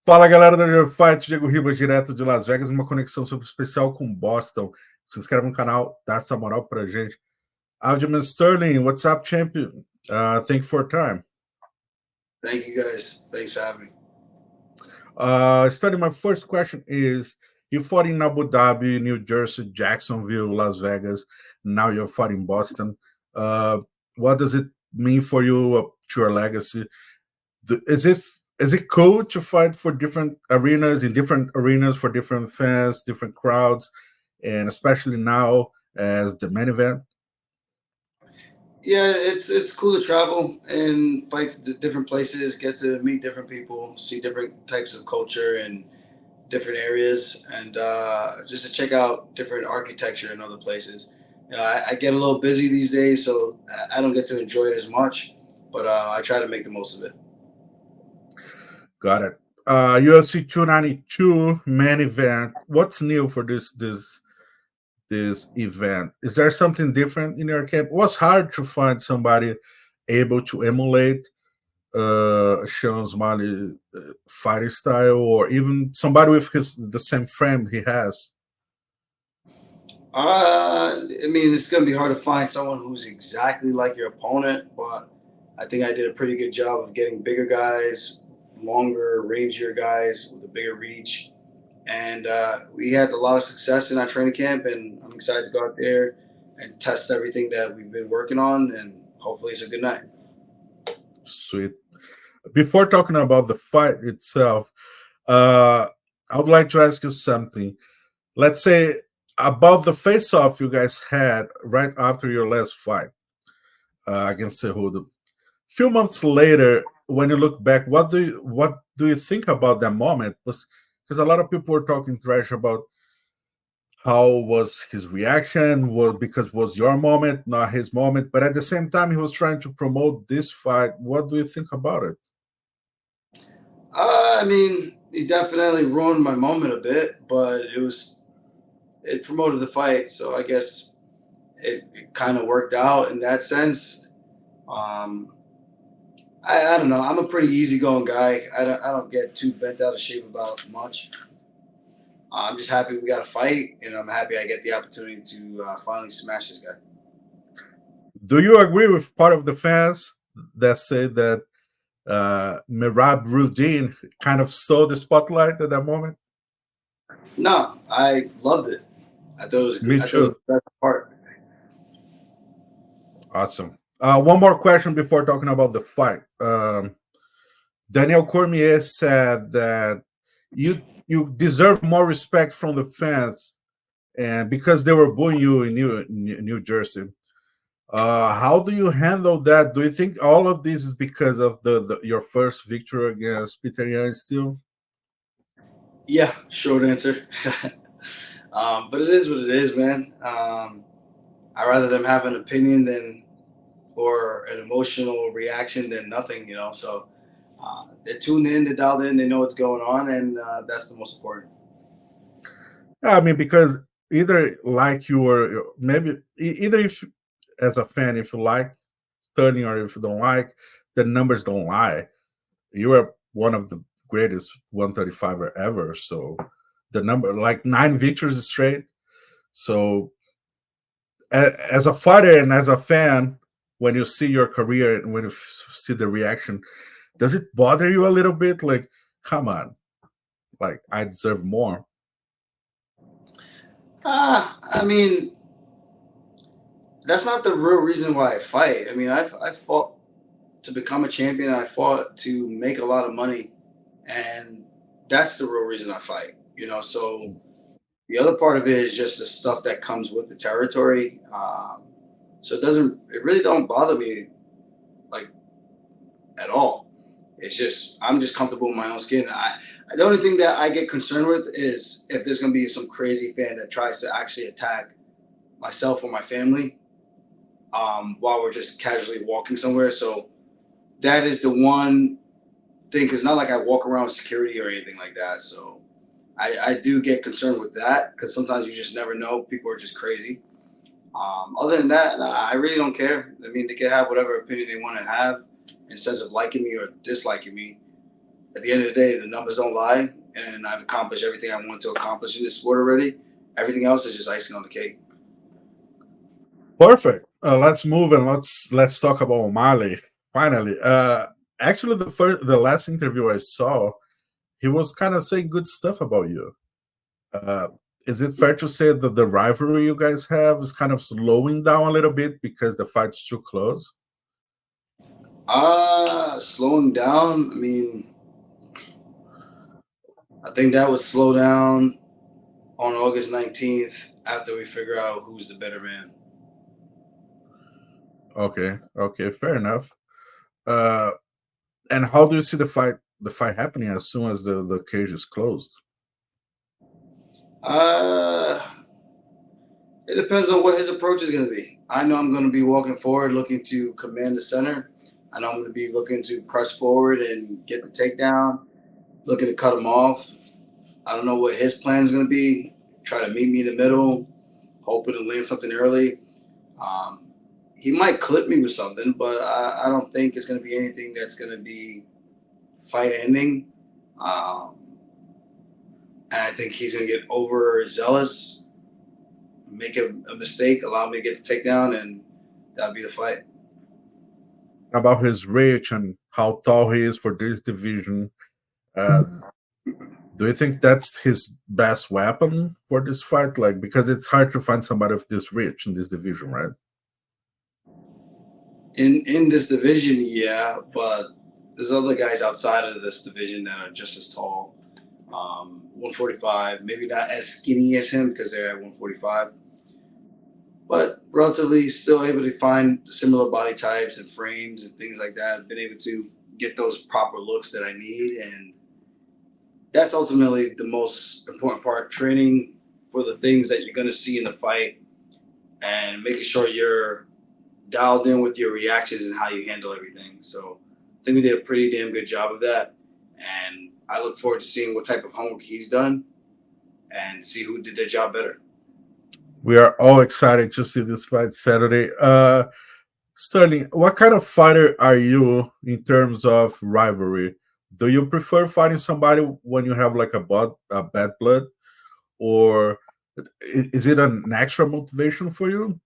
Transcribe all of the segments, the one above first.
Fala galera do Ag Fight Diego Ribas, direto de Las Vegas, uma conexão super especial com Boston. Se inscreve no canal, dá essa moral pra gente. Aljamain Sterling, what's up, champion? Thank you for your time. Thank you guys. Thanks for having me. Sterling, my first question is, you fought in Abu Dhabi, New Jersey, Jacksonville, Las Vegas. Now you're fighting Boston. What does it mean for you, to your legacy? Is it cool to fight for different arenas, in different arenas for different fans, different crowds, and especially now as the main event? Yeah, it's cool to travel and fight to different places, get to meet different people, see different types of culture and different areas, and just to check out different architecture in other places. I get a little busy these days, so I don't get to enjoy it as much, but I try to make the most of it. Got it. UFC 292 main event. What's new for this event? Is there something different in your camp? It was hard to find somebody able to emulate Sean O'Malley fighting style, or even somebody with the same frame he has. I mean, it's gonna be hard to find someone who's exactly like your opponent, but I think I did a pretty good job of getting bigger guys, longer, rangier guys with a bigger reach, and we had a lot of success in our training camp. And I'm excited to go out there and test everything that we've been working on, and hopefully it's a good night. Sweet. Before talking about the fight itself, I would like to ask you something. Let's say about the face-off you guys had right after your last fight against Cejudo. Few months later, when you look back, what do you think about that moment? Because a lot of people were talking trash about how was his reaction, was because it was your moment, not his moment, but at the same time he was trying to promote this fight. What do you think about it? I mean, it definitely ruined my moment a bit, but it promoted the fight, so I guess it kind of worked out in that sense. Um, I don't know. I'm a pretty easygoing guy. I don't get too bent out of shape about much. I'm just happy we got a fight, and I'm happy I get the opportunity to finally smash this guy. Do you agree with part of the fans that say that Merab Rudin kind of saw the spotlight at that moment? No, I loved it. I thought it was Me I thought it was too. the best part. Awesome. One more question before talking about the fight. Daniel Cormier said that you deserve more respect from the fans, and because they were booing you in New Jersey. How do you handle that? Do you think all of this is because of your first victory against Peter Yan still? Yeah, short answer. But it is what it is, man. I rather them have an opinion than or an emotional reaction than nothing, So they're tuned in, they're dialed in, they know what's going on, and that's the most important. Yeah, I mean, because either like you or maybe either if as a fan, if you like Sterling or if you don't like, the numbers don't lie. You are one of the greatest 135er ever. So the number, like 9 victories straight. So as a fighter and as a fan, when you see your career and when you see the reaction, does it bother you a little bit? Like, come on, like I deserve more. I mean, that's not the real reason why I fight. I mean, I fought to become a champion. I fought to make a lot of money, and that's the real reason I fight. So the other part of it is just the stuff that comes with the territory. So it really don't bother me like at all. It's just I'm just comfortable in my own skin. The only thing that I get concerned with is if there's gonna be some crazy fan that tries to actually attack myself or my family while we're just casually walking somewhere. So that is the one thing, because not like I walk around with security or anything like that. So I do get concerned with that because sometimes you just never know. People are just crazy. Other than that, nah, I really don't care. I mean, they can have whatever opinion they want to have in sense of liking me or disliking me. at the end of the day, the numbers don't lie, and I've accomplished everything I want to accomplish in this sport already. Everything else is just icing on the cake. Perfect. Let's move and let's talk about O'Malley. Finally, actually, the last interview I saw, he was kind of saying good stuff about you. Is it fair to say that the rivalry you guys have is kind of slowing down a little bit because the fight's too close? Slowing down. I mean, I think that would slow down on August 19th after we figure out who's the better man. Okay, fair enough. Uh, and how do you see the fight happening as soon as the cage is closed? Uh, it depends on what his approach is going to be. I know I'm going to be walking forward, looking to command the center. I know I'm going to be looking to press forward and get the takedown, looking to cut him off. I don't know what his plan is going to be. Try to meet me in the middle, hoping to land something early. Um, he might clip me with something, but I don't think it's going to be anything that's going to be fight ending. And I think he's going to get overzealous, make a mistake, allow me to get the takedown, and that'll be the fight. About his reach and how tall he is for this division, uh, do you think that's his best weapon for this fight? Like, because it's hard to find somebody of this reach in this division, right? In this division, yeah, but there's other guys outside of this division that are just as tall. 145, maybe not as skinny as him because they're at 145, but relatively still able to find similar body types and frames and things like that. Been able to get those proper looks that I need, and that's ultimately the most important part. Training for the things that you're going to see in the fight and making sure you're dialed in with your reactions and how you handle everything. So I think we did a pretty damn good job of that. And I look forward to seeing what type of homework he's done and see who did their job better. We are all excited to see this fight Saturday. Sterling, what kind of fighter are you in terms of rivalry? Do you prefer fighting somebody when you have like a bad blood, or is it an extra motivation for you?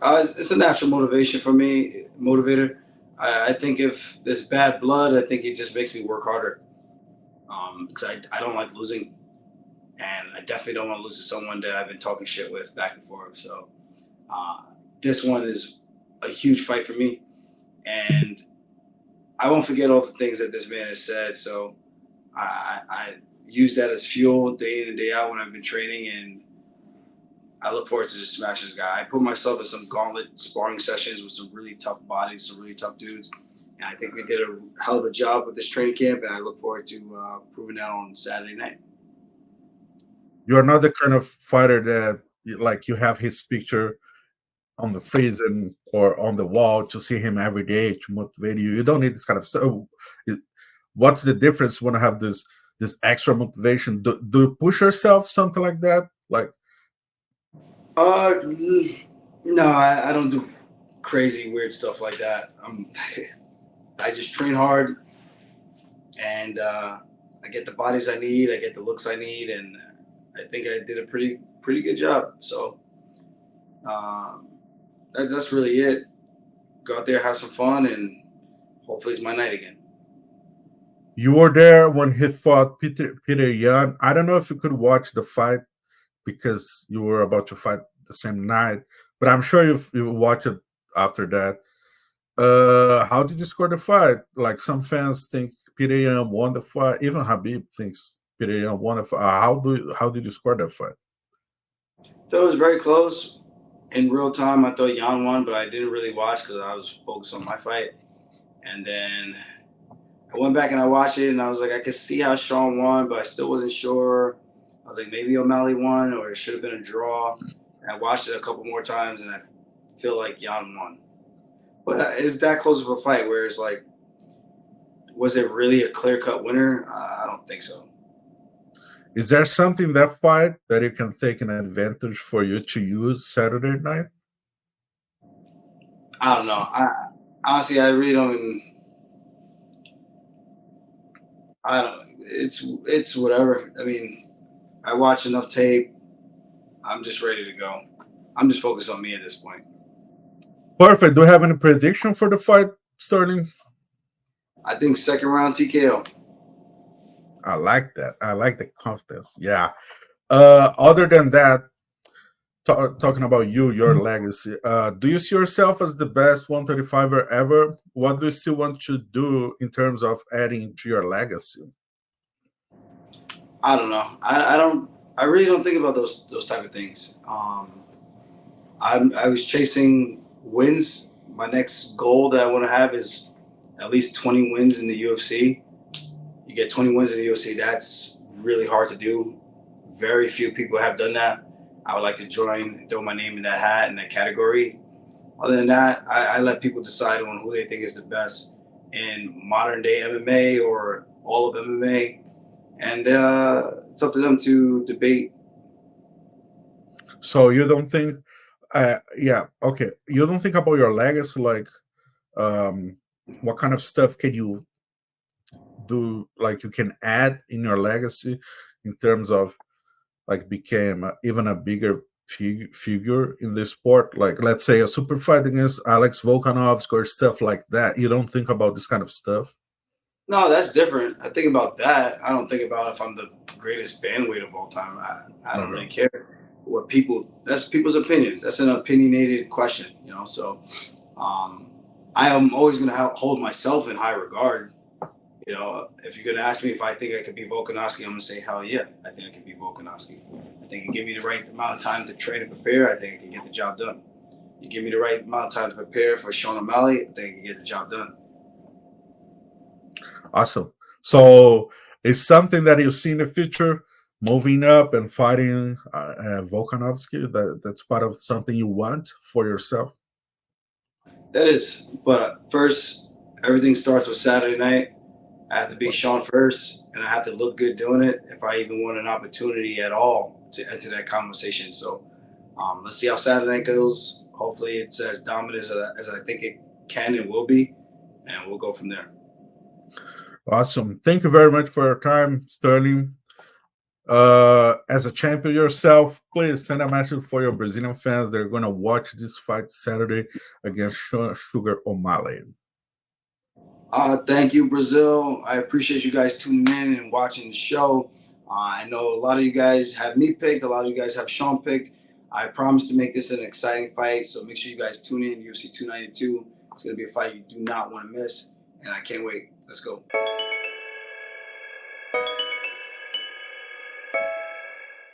It's a natural motivation for me, motivator. I think if there's bad blood, I think it just makes me work harder because I don't like losing. And I definitely don't want to lose to someone that I've been talking shit with back and forth. So this one is a huge fight for me, and I won't forget all the things that this man has said. So I use that as fuel day in and day out when I've been training, and I look forward to just smashing this guy. I put myself in some gauntlet sparring sessions with some really tough bodies, some really tough dudes, and I think we did a hell of a job with this training camp, and I look forward to proving that on Saturday night. You're not the kind of fighter that like you have his picture on the freezing or on the wall to see him every day to motivate you. You don't need this kind of stuff. What's the difference when I have this extra motivation? Do you push yourself something like that? Like, Uh, no, I don't do crazy weird stuff like that. I just train hard, and I get the bodies I need, I get the looks I need, and I think I did a pretty good job. So um, that's really it. Go out there, have some fun, and hopefully it's my night again. you were there when he fought Peter Yan. I don't know if you could watch the fight because you were about to fight the same night, but I'm sure you watch it after that. How did you score the fight? Like some fans think Peter Yan won the fight. Even Habib thinks Peter Yan won the fight. How did you score that fight? So it was very close. In real time, I thought Jan won, but I didn't really watch because I was focused on my fight. And then I went back and I watched it, and I was like, I could see how Sean won, but I still wasn't sure. I was like, maybe O'Malley won, or it should have been a draw. And I watched it a couple more times, and I feel like Jan won. But it's that close of a fight where it's like, was it really a clear-cut winner? I don't think so. Is there something in that fight that you can take an advantage for you to use Saturday night? I don't know. Honestly, I really don't even. I don't. It's whatever. I mean, I watch enough tape. I'm just ready to go. I'm just focused on me at this point. Perfect. Do you have any prediction for the fight, Sterling? I think second round TKO. I like that. I like the confidence. Yeah. Other than that, talking about your legacy, do you see yourself as the best 135er ever? What do you still want to do in terms of adding to your legacy? I don't know. I don't. I really don't think about those type of things. I was chasing wins. My next goal that I want to have is at least 20 wins in the UFC. You get 20 wins in the UFC. That's really hard to do. Very few people have done that. I would like to join, throw my name in that hat in that category. Other than that, I let people decide on who they think is the best in modern day MMA or all of MMA, and it's up to them to debate. So you don't think, yeah, okay. You don't think about your legacy, like, what kind of stuff can you do, like you can add in your legacy in terms of like became even a bigger figure in the sport, like let's say a super fight against Alex Volkanovski or stuff like that. You don't think about this kind of stuff? No, that's different. I think about that. I don't think about if I'm the greatest bandweight of all time. I don't really Okay. care what people. That's people's opinions. That's an opinionated question, you know. So, um, I am always going to hold myself in high regard. You know, if you're going to ask me if I think I could be Volkanovski, I'm going to say hell yeah. I think I could be Volkanovski. I think you give me the right amount of time to train and prepare. I think I can get the job done. You give me the right amount of time to prepare for Sean O'Malley. I think I can get the job done. Awesome. So it's something that you see in the future, moving up and fighting Volkanovski. That's part of something you want for yourself. That is. But first, everything starts with Saturday night. I have to beat Sean first, and I have to look good doing it if I even want an opportunity at all to enter that conversation. So let's see how Saturday night goes. Hopefully, it's as dominant as I think it can and will be, and we'll go from there. Awesome. Thank you very much for your time, Sterling. As a champion yourself, please send a message for your Brazilian fans. They're going to watch this fight Saturday against Sugar O'Malley. Thank you, Brazil. I appreciate you guys tuning in and watching the show. I know a lot of you guys have me picked. A lot of you guys have Sean picked. I promise to make this an exciting fight, so make sure you guys tune in. UFC 292. It's going to be a fight you do not want to miss, and I can't wait. Let's go.